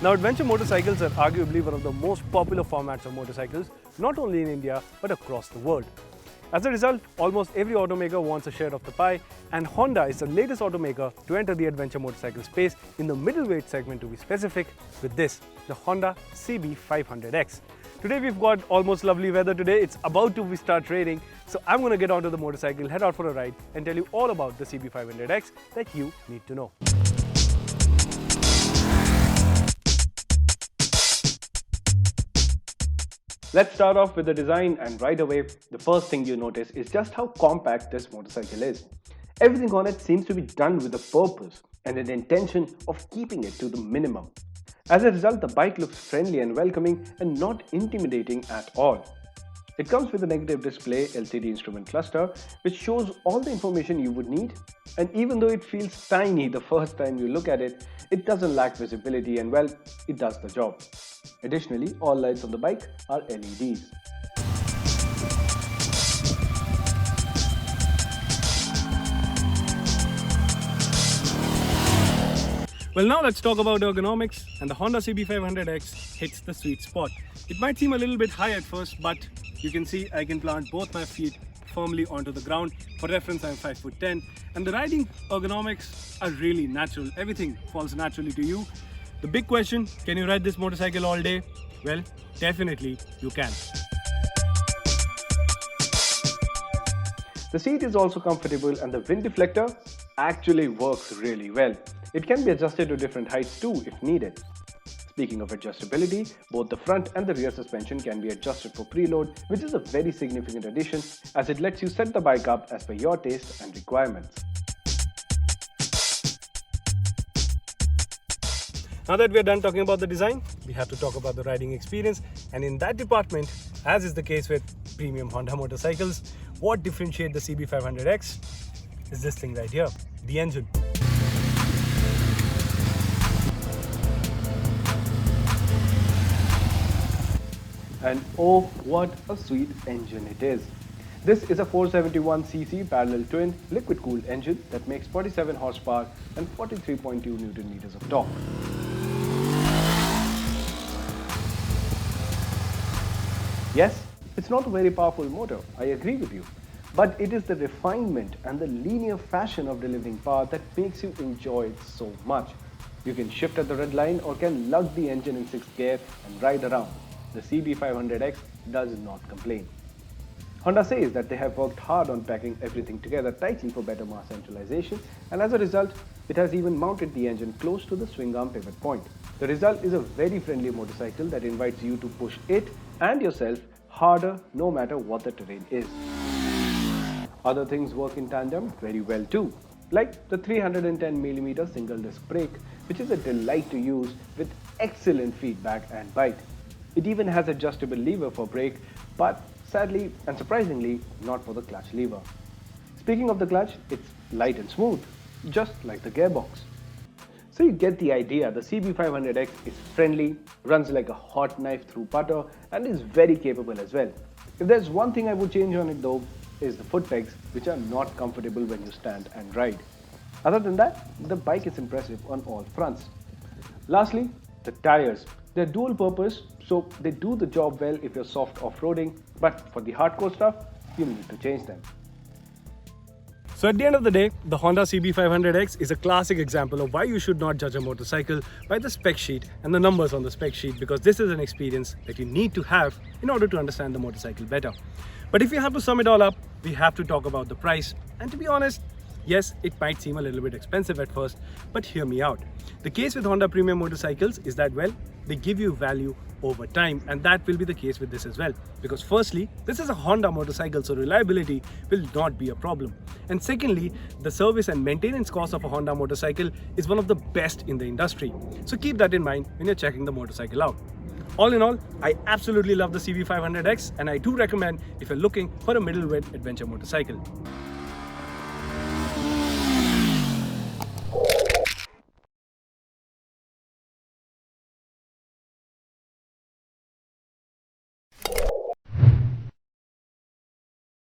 Now, adventure motorcycles are arguably one of the most popular formats of motorcycles, not only in India but across the world. As a result, almost every automaker wants a share of the pie, and Honda is the latest automaker to enter the adventure motorcycle space in the middleweight segment, to be specific, with this, the Honda CB500X. Today we've got almost lovely weather today. It's about to start raining, so I'm going to get onto the motorcycle, head out for a ride and tell you all about the CB500X that you need to know. Let's start off with the design, and right away, the first thing you notice is just how compact this motorcycle is. Everything on it seems to be done with a purpose and an intention of keeping it to the minimum. As a result, the bike looks friendly and welcoming and not intimidating at all. It comes with a negative display LCD instrument cluster which shows all the information you would need, and even though it feels tiny the first time you look at it, it doesn't lack visibility, and well, it does the job. Additionally, all lights on the bike are LEDs. Well, now let's talk about ergonomics, and the Honda CB500X hits the sweet spot. It might seem a little bit high at first, but you can see I can plant both my feet firmly onto the ground. For reference, I'm 5'10", and the riding ergonomics are really natural. Everything falls naturally to you. The big question, can you ride this motorcycle all day? Well, definitely you can. The seat is also comfortable, and the wind deflector actually works really well. It can be adjusted to different heights too if needed. Speaking of adjustability, both the front and the rear suspension can be adjusted for preload, which is a very significant addition as it lets you set the bike up as per your taste and requirements. Now that we are done talking about the design, we have to talk about the riding experience, and in that department, as is the case with premium Honda motorcycles, what differentiates the CB500X is this thing right here, the engine. And oh, what a sweet engine it is. This is a 471cc parallel twin liquid-cooled engine that makes 47 horsepower and 43.2 Newton meters of torque. Yes, it's not a very powerful motor, I agree with you, but it is the refinement and the linear fashion of delivering power that makes you enjoy it so much. You can shift at the red line or can lug the engine in 6th gear and ride around. The CB500X does not complain. Honda says that they have worked hard on packing everything together tightly for better mass centralization, and as a result, it has even mounted the engine close to the swing arm pivot point. The result is a very friendly motorcycle that invites you to push it and yourself harder no matter what the terrain is. Other things work in tandem very well too, like the 310mm single disc brake, which is a delight to use with excellent feedback and bite. It even has adjustable lever for brake, but sadly and surprisingly not for the clutch lever. Speaking of the clutch, it's light and smooth, just like the gearbox. So you get the idea. The CB500X is friendly, runs like a hot knife through butter, and is very capable as well. If there's one thing I would change on it though, is the foot pegs, which are not comfortable when you stand and ride. Other than that, the bike is impressive on all fronts. Lastly, the tires. They're dual purpose, so they do the job well if you're soft off-roading, but for the hardcore stuff, you need to change them. So at the end of the day, the Honda CB500X is a classic example of why you should not judge a motorcycle by the spec sheet and the numbers on the spec sheet, because this is an experience that you need to have in order to understand the motorcycle better. But if you have to sum it all up, we have to talk about the price. And to be honest, yes, it might seem a little bit expensive at first, but hear me out. The case with Honda premium motorcycles is that, well, they give you value over time, and that will be the case with this as well. Because firstly, this is a Honda motorcycle, so reliability will not be a problem. And secondly, the service and maintenance cost of a Honda motorcycle is one of the best in the industry. So keep that in mind when you're checking the motorcycle out. All in all, I absolutely love the CB500X, and I do recommend if you're looking for a middleweight adventure motorcycle.